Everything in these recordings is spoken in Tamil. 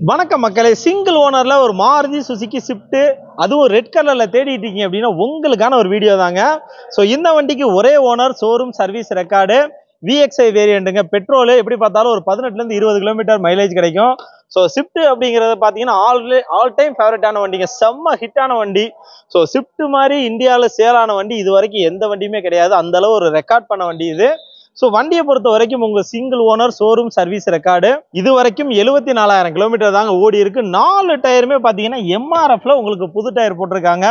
வணக்கம் மக்களே, சிங்கிள் ஓனர்ல ஒரு மாருதி சுசுகி ஸ்விஃப்ட் அதுவும் ரெட் கலர்ல தேடிட்டு இருக்கீங்க அப்படின்னா உங்களுக்கான ஒரு வீடியோ தாங்க. ஸோ இந்த வண்டிக்கு ஒரே owner, showroom service record, VXI வேரியண்ட்டுங்க. பெட்ரோல் எப்படி பார்த்தாலும் ஒரு 18லேருந்து 20 கிலோமீட்டர் மைலேஜ் கிடைக்கும். ஸோ ஸ்விஃப்ட் அப்படிங்கிறத பார்த்தீங்கன்னா ஆல் டைம் ஃபேவரட்டான வண்டிங்க, செம்ம ஹிட்டான வண்டி. ஸோ ஸ்விஃப்ட் மாதிரி இந்தியாவில் சேலான வண்டி இது வரைக்கும் எந்த வண்டியுமே கிடையாது. அந்த அளவு ஒரு ரெக்கார்ட் பண்ண வண்டி இது. ஸோ வண்டியை பொறுத்த வரைக்கும் உங்க single owner, showroom service record, இது வரைக்கும் 74,000 கிலோமீட்டர் தாங்க ஓடி இருக்கு. 4 டயருமே பார்த்தீங்கன்னா MRFல உங்களுக்கு புது டயர் போட்டிருக்காங்க.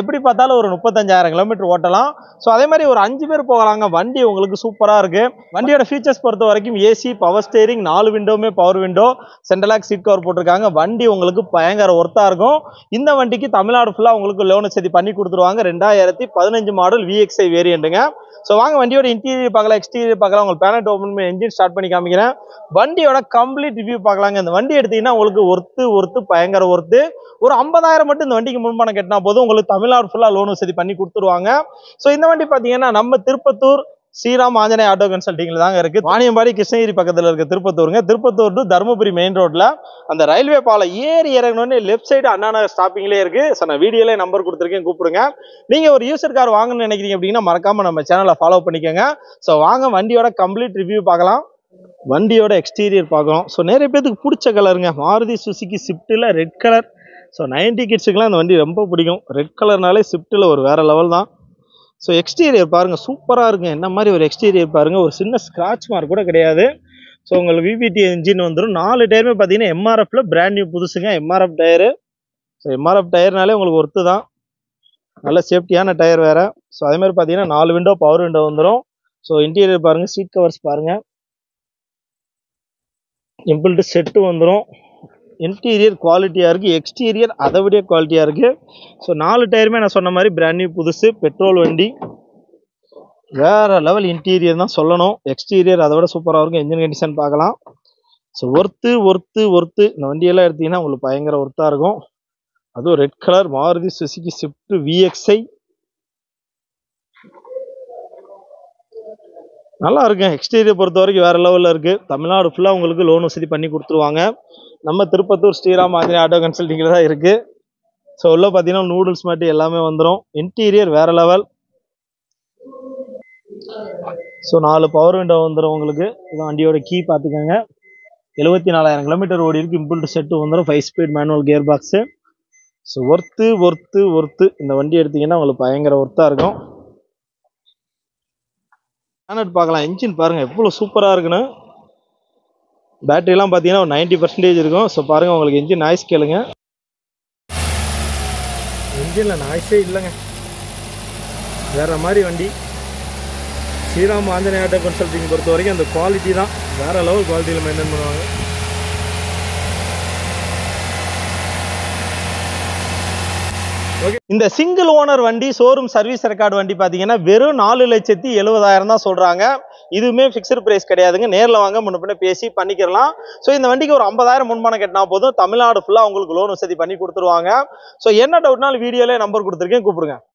எப்படி பார்த்தாலும் ஒரு 35,000 கிலோமீட்டர் ஓட்டலாம். ஸோ அதே மாதிரி ஒரு 5 பேர் போகலாங்க. வண்டி உங்களுக்கு சூப்பராக இருக்கு. வண்டியோட ஃபீச்சர்ஸ் பொறுத்த வரைக்கும் ஏசி, பவர் ஸ்டேரிங், 4 விண்டோவுமே power window, central lock seat cover போட்டிருக்காங்க. வண்டி உங்களுக்கு பயங்கர ஒர்த்தா இருக்கும். இந்த வண்டிக்கு தமிழ்நாடு ஃபுல்லாக உங்களுக்கு லோன் வசதி பண்ணி கொடுத்துருவாங்க. 2015 மாடல் VXI வேரியண்ட்டுங்க. ஸோ வாங்க வண்டியோட இன்டீரியர் பார்க்கலாம், எக்ஸ்டீரியர் பார்க்கலாம். உங்களுக்கு பேனட் ஓப்பன் பண்ணி என்ஜின் ஸ்டார்ட் பண்ணி காமிக்கிறேன். வண்டியோட கம்ப்ளீட் ரிவ்யூ பார்க்கலாங்க. இந்த வண்டி எடுத்தீங்கன்னா உங்களுக்கு ஒர்த்து பயங்கர ஒர்த்து. ஒரு 50,000 மட்டும் இந்த வண்டிக்கு முன்பணம் கட்டினா போதும், உங்களுக்கு தமிழ்நாடு ஃபுல்லா லோன் வசதி பண்ணி கொடுத்துருவாங்க. ஸோ இந்த வண்டி பார்த்தீங்கன்னா நம்ம திருப்பத்தூர் ஸ்ரீராம் ஆஞ்சநேய ஆட்டோ கன்சல்டிங்ல தாங்க இருக்கு. வாணியம்பாடி கிருஷ்ணகிரி பக்கத்தில் இருக்க திருப்பத்தூருங்க. திருப்பத்தூர் டு தருமபுரி மெயின் ரோட்ல அந்த ரயில்வே பாலம் ஏறி இறங்கணும்னு லெஃப்ட் சைடு அண்ணா நகர் ஸ்டாப்பிங்லேயே இருக்கு. ஸோ நான் வீடியோல நம்பர் கொடுத்துருக்கேன், கூப்பிடுங்க. நீங்க ஒரு யூசர் கார் வாங்கணும்னு நினைக்கிறீங்க அப்படின்னா மறக்காம நம்ம சேனலை ஃபாலோ பண்ணிக்கோங்க. ஸோ வாங்க வண்டியோட கம்ப்ளீட் ரிவ்யூ பார்க்கலாம். வண்டியோட எக்ஸ்டீரியர் பார்க்கலாம். ஸோ நிறைய பேருக்கு பிடிச்ச கலருங்க, மாருதி சுசுகி ஸ்விஃப்ட்டில் ரெட் கலர். ஸோ 90 கிட்ஸுக்குலாம் இந்த வண்டி ரொம்ப பிடிக்கும். ரெட் கலர்னாலே ஸ்விஃப்ட்டில் ஒரு வேற லெவல் தான். ஸோ எக்ஸ்டீரியர் பாருங்க, சூப்பராக இருக்குங்க. என்ன மாதிரி ஒரு எக்ஸ்டீரியர் பாருங்க, ஒரு சின்ன ஸ்கிராட்ச் மார்க் கூட கிடையாது. ஸோ உங்களுக்கு VVT என்ஜின் வந்துடும். 4 டயருமே பார்த்தீங்கன்னா MRFல பிராண்ட் நியூ புதுசுங்க, MRF டயரு. ஸோ MRF டயர்னாலே உங்களுக்கு ஒர்த்து தான், நல்ல சேஃப்டியான டயர் வேற. ஸோ அதே மாதிரி பார்த்தீங்கன்னா 4 விண்டோ பவர் விண்டோ வந்துடும். ஸோ இன்டீரியர் பாருங்க, சீட் கவர்ஸ் பாருங்க, இம்பிள்ட் செட்டு வந்துடும். இன்டீரியர் குவாலிட்டியாக இருக்குது, எக்ஸ்டீரியர் அதை விட குவாலிட்டியாக இருக்குது. ஸோ 4 டயருமே நான் சொன்ன மாதிரி பிராண்ட் நியூ புதுசு, பெட்ரோல் வண்டி, வேற லெவல் இன்டீரியர் தான் சொல்லணும். எக்ஸ்டீரியர் அதை விட சூப்பராக இருக்கும். என்ஜின் கண்டிஷன் பார்க்கலாம். ஸோ ஒர்த்து இந்த வண்டியெல்லாம் எடுத்தீங்கன்னா உங்களுக்கு பயங்கர ஒர்த்தாக இருக்கும். அதுவும் red colour Maruti Suzuki Swift VXI நல்லா இருக்கு. எக்ஸ்டீரியர் பொறுத்த வரைக்கும் வேற லெவலில் இருக்கு. தமிழ்நாடு ஃபுல்லாக உங்களுக்கு லோன் வசதி பண்ணி கொடுத்துருவாங்க. நம்ம திருப்பத்தூர் ஸ்ரீராம் ஆஞ்சநேய ஆட்டோ கன்சல்டிங்கில் தான் இருக்கு. ஸோ உள்ள பார்த்தீங்கன்னா நூடுல்ஸ் மாட்டி எல்லாமே வந்துடும். இன்டீரியர் வேற லெவல். ஸோ 4 பவர் விண்டோ வந்துடும் உங்களுக்கு. இதான் வண்டியோட கீ பார்த்துக்கோங்க. 74,000 கிலோமீட்டர் ஓடி இருக்கு. இம்பிள்ட் செட்டு வந்துடும், 5 speed manual gear box. So worth இந்த வண்டி எடுத்தீங்கன்னா உங்களுக்கு பயங்கர ஒர்த்தாக இருக்கும். பேனட் பார்க்கலாம், இன்ஜின் பாருங்க எவ்வளோ சூப்பராக இருக்குன்னு. பேட்டரிலாம் பார்த்தீங்கன்னா ஒரு 90% இருக்கும். ஸோ பாருங்க, உங்களுக்கு இன்ஜின் நாய்ஸ் கேளுங்க. இன்ஜினில் நாய்ஸே இல்லைங்க, வேற மாதிரி வண்டி. ஸ்ரீராம் ஆஞ்சநேய ஆட்டோ கன்சல்டிங் பொறுத்த வரைக்கும் அந்த குவாலிட்டி தான் வேற லெவல் குவாலிட்டியில் மெயின்டைன் பண்ணுவாங்க. ஓகே, இந்த சிங்கிள் ஓனர் வண்டி ஷோரூம் சர்வீஸ் ரெக்கார்டு வண்டி பார்த்தீங்கன்னா வெறும் 4,70,000 தான் சொல்றாங்க. இதுவுமே ஃபிக்ஸ்டு பிரைஸ் கிடையாதுங்க. நேரில் வாங்க, முன்ன பின்ன பேசி பண்ணிக்கலாம். ஸோ இந்த வண்டிக்கு ஒரு 50,000 முன்பணம் கட்டினா போதும், தமிழ்நாடு ஃபுல்லாக உங்களுக்கு லோன் வசதி பண்ணி கொடுத்துருவாங்க. ஸோ என்ன டவுட்னாலும் வீடியோல நம்பர் கொடுத்துருக்கேன், கூப்பிடுங்க.